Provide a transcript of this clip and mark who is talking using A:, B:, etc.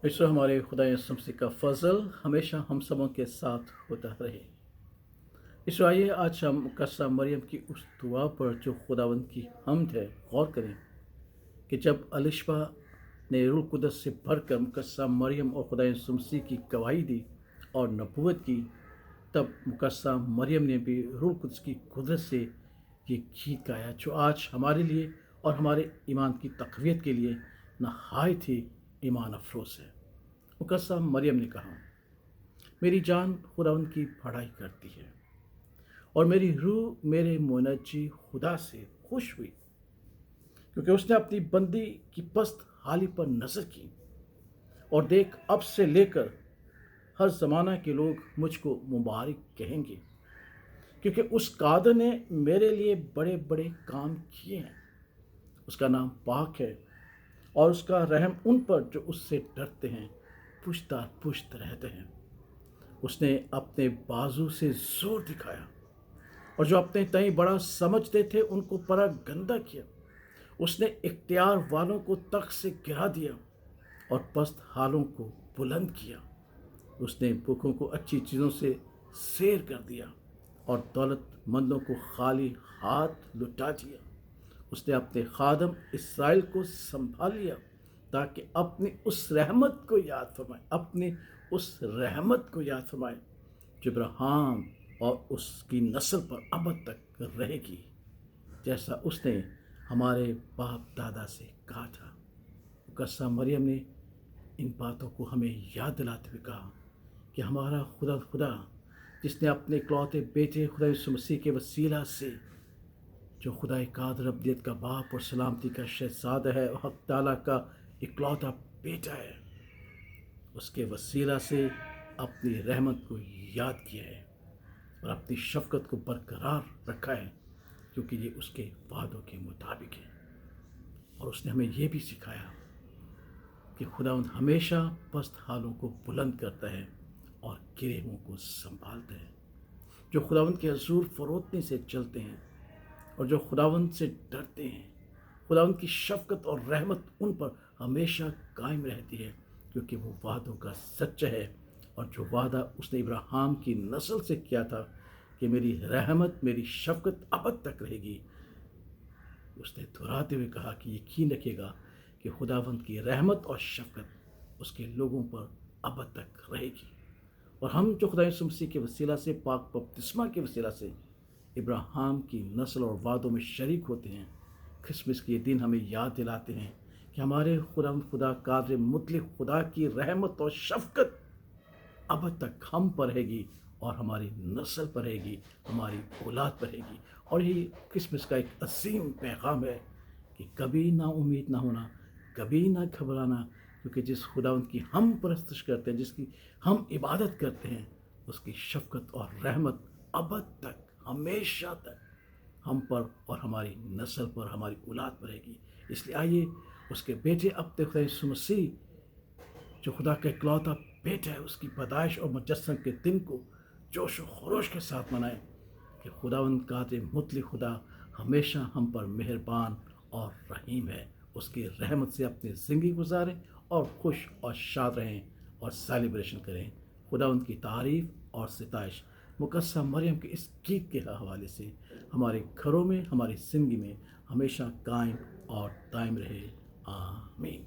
A: ईश्वर हमारे खुदा यीशु मसीह का फजल हमेशा हम सबों के साथ होता रहे। ईश्वर आइए आज हम मुकद्दसा मरियम की उस दुआ पर जो खुदावंद की हम्द है गौर करें कि जब अलिशबा ने रूह कुदस से भरकर मुकद्दसा मरियम और खुदा यीशु मसीह की गवाही दी और नबूवत की, तब मुकद्दसा मरियम ने भी रूह कुदस की कुदरत से ये गीत गाया जो आज हमारे लिए और हमारे ईमान की तक़वियत के लिए नहायत ही ईमान अफरोज़ है। मुकद्दसा मरियम ने कहा, मेरी जान खुदावंद की बड़ाई करती है और मेरी रूह मेरे मुनज्जी खुदा से खुश हुई, क्योंकि उसने अपनी बंदी की पस्त हाली पर नज़र की। और देख, अब से लेकर हर ज़माना के लोग मुझको मुबारक कहेंगे, क्योंकि उस कादर ने मेरे लिए बड़े बड़े काम किए हैं। उसका नाम पाक है और उसका रहम उन पर जो उससे डरते हैं पुश्ता पुश्त रहते हैं। उसने अपने बाजू से जोर दिखाया और जो अपने तय बड़ा समझते थे उनको परा गंदा किया। उसने इख्तियार वालों को तख्त से गिरा दिया और पस्त हालों को बुलंद किया। उसने भूखों को अच्छी चीज़ों से सैर कर दिया और दौलतमंदों को खाली हाथ लुटा दिया। उसने अपने खादम इसराइल को संभाल लिया ताकि अपनी उस रहमत को याद फरमाए जो इब्राहिम और उसकी नस्ल पर अब तक रहेगी, जैसा उसने हमारे बाप दादा से कहा था। मुकद्दसा मरियम ने इन बातों को हमें याद दिलाते हुए कहा कि हमारा खुदा जिसने अपने इकलौते बेटे खुदा यीशु मसीह के वसीला से, जो खुदा कादर अब्दियत का बाप और सलामती का शहजादा है और हक ताला का इकलौता बेटा है, उसके वसीला से अपनी रहमत को याद किया है और अपनी शफ़क़त को बरकरार रखा है, क्योंकि ये उसके वादों के मुताबिक है। और उसने हमें ये भी सिखाया कि खुदावंद हमेशा पस्त हालों को बुलंद करता है और गिरे हुओं को संभालता है। जो खुदावंद के हज़ूर फ़रोतनी से चलते हैं और जो खुदावंद से डरते हैं, खुदावंद की शफ़क़त और रहमत उन पर हमेशा कायम रहती है, क्योंकि वो वादों का सच्चा है। और जो वादा उसने इब्राहिम की नस्ल से किया था कि मेरी रहमत मेरी शफ़क़त अब तक रहेगी, उसने दोहराते हुए कहा कि यकीन रखिएगा कि खुदावंद की रहमत और शफ़क़त उसके लोगों पर अब तक रहेगी। और हम जो खुदा यीशु मसीह के वसीला से, पाक बपतिस्मा के वसीला से इब्राहिम की नस्ल और वादों में शरीक होते हैं, क्रिसमस के दिन हमें याद दिलाते हैं कि हमारे खुदा कादर मुतलक खुदा की रहमत और शफ़क़त अब तक हम पर रहेगी और हमारी नस्ल पर रहेगी, हमारी औलाद पर रहेगी। और ये क्रिसमस का एक अजीम पैगाम है कि कभी ना उम्मीद ना होना, कभी ना घबराना, क्योंकि जिस खुदावंद की हम परस्तिश करते हैं, जिसकी हम इबादत करते हैं, उसकी शफ़क़त और रहमत अब तक हमेशा तक हम पर और हमारी नस्ल पर, हमारी औलाद पर रहेगी। इसलिए आइए उसके बेटे अपने खुदा यीशु मसीह, जो खुदा का इकलौता बेटा है, उसकी पैदाइश और मुजस्सम के दिन को जोश व खरोश के साथ मनाएं कि खुदावंद कादर मुतलक खुदा हमेशा हम पर मेहरबान और रहीम है। उसकी रहमत से अपनी ज़िंदगी गुजारें और खुश और शाद रहें और सेलिब्रेशन करें। खुदावंद की तारीफ़ और सिताइश मुकद्दसा मरियम के इस गीत के हवाले से हमारे घरों में, हमारी ज़िंदगी में हमेशा कायम और दायम रहे। आमीन।